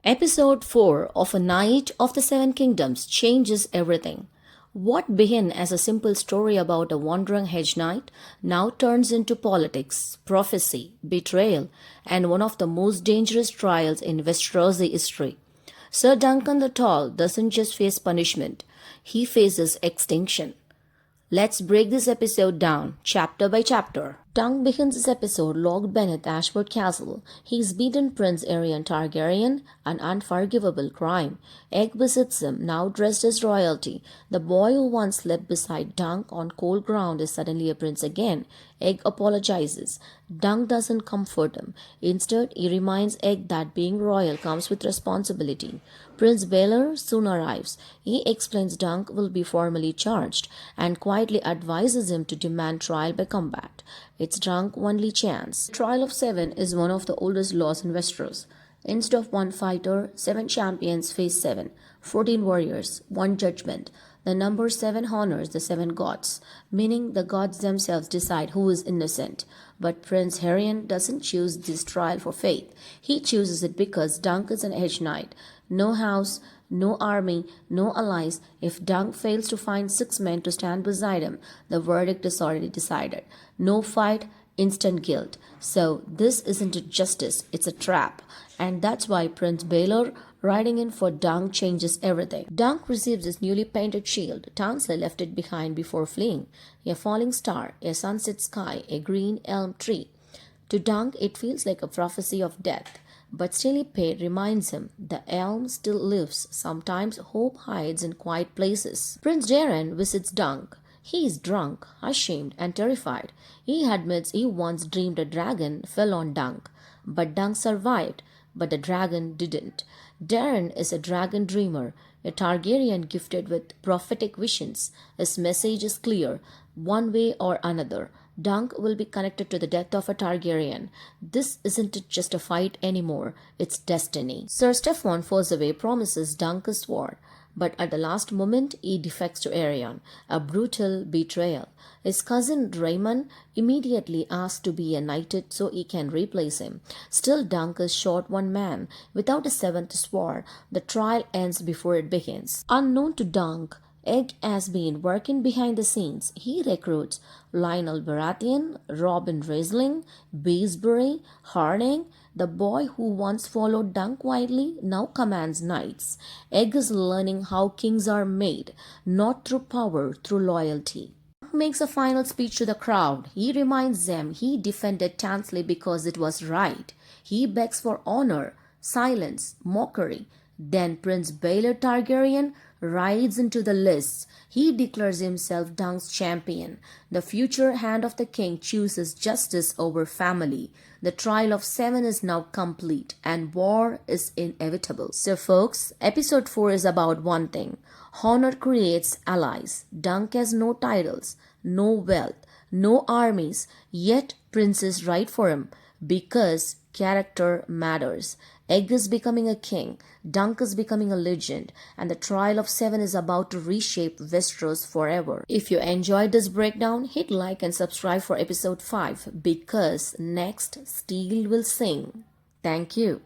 Episode 4 of A Knight of the Seven Kingdoms changes everything. What began as a simple story about a wandering hedge knight now turns into politics, prophecy, betrayal, and one of the most dangerous trials in Westeros history. Sir Duncan the Tall doesn't just face punishment, he faces extinction. Let's break this episode down, chapter by chapter. Dunk begins this episode locked beneath Ashford Castle. He's beaten Prince Aerion Targaryen, an unforgivable crime. Egg visits him, now dressed as royalty. The boy who once slept beside Dunk on cold ground is suddenly a prince again. Egg apologizes. Dunk doesn't comfort him. Instead, he reminds Egg that being royal comes with responsibility. Prince Baelor soon arrives. He explains Dunk will be formally charged and quietly advises him to demand trial by combat. It's Dunk's only chance. The Trial of Seven is one of the oldest laws in Westeros. Instead of one fighter, 7 champions face 7, 14 warriors, 1 judgment. The number 7 honors the 7 gods, meaning the gods themselves decide who is innocent. But Prince Aerion doesn't choose this trial for faith. He chooses it because Dunk is an hedge knight. No house, no army, no allies. If Dunk fails to find 6 men to stand beside him, the verdict is already decided. No fight, instant guilt. So this isn't a justice, it's a trap. And that's why Prince Baelor riding in for Dunk changes everything. Dunk receives his newly painted shield. Tansy left it behind before fleeing. A falling star, a sunset sky, a green elm tree. To Dunk, it feels like a prophecy of death. But Stilly reminds him the elm still lives. Sometimes hope hides in quiet places. Prince Darren visits Dunk. He is drunk, ashamed, and terrified. He admits he once dreamed a dragon fell on Dunk. But Dunk survived, but the dragon didn't. Darren is a dragon dreamer, a Targaryen gifted with prophetic visions. His message is clear, one way or another. Dunk will be connected to the death of a Targaryen. This isn't just a fight anymore, it's destiny. Sir Stefan Forsaway promises Dunk a sword, but at the last moment he defects to Aerion, a brutal betrayal. His cousin Raymond immediately asks to be knighted so he can replace him. Still Dunk is short one man. Without a 7th sword, the trial ends before it begins. Unknown to Dunk, Egg has been working behind the scenes. He recruits Lionel Baratheon, Robin Riesling, Beesbury, Harding. The boy who once followed Dunk quietly now commands knights. Egg is learning how kings are made, not through power, through loyalty. Dunk makes a final speech to the crowd. He reminds them he defended Tansley because it was right. He begs for honor, silence, mockery. Then Prince Baelor Targaryen rides into the lists. He declares himself Dunk's champion. The future hand of the king chooses justice over family. The trial of 7 is now complete and war is inevitable. So folks, episode 4 is about one thing. Honor creates allies. Dunk has no titles, no wealth, no armies, yet princes ride for him because character matters. Egg is becoming a king, Dunk is becoming a legend, and the trial of 7 is about to reshape Westeros forever. If you enjoyed this breakdown, hit like and subscribe for episode 5 because next Steel will sing. Thank you.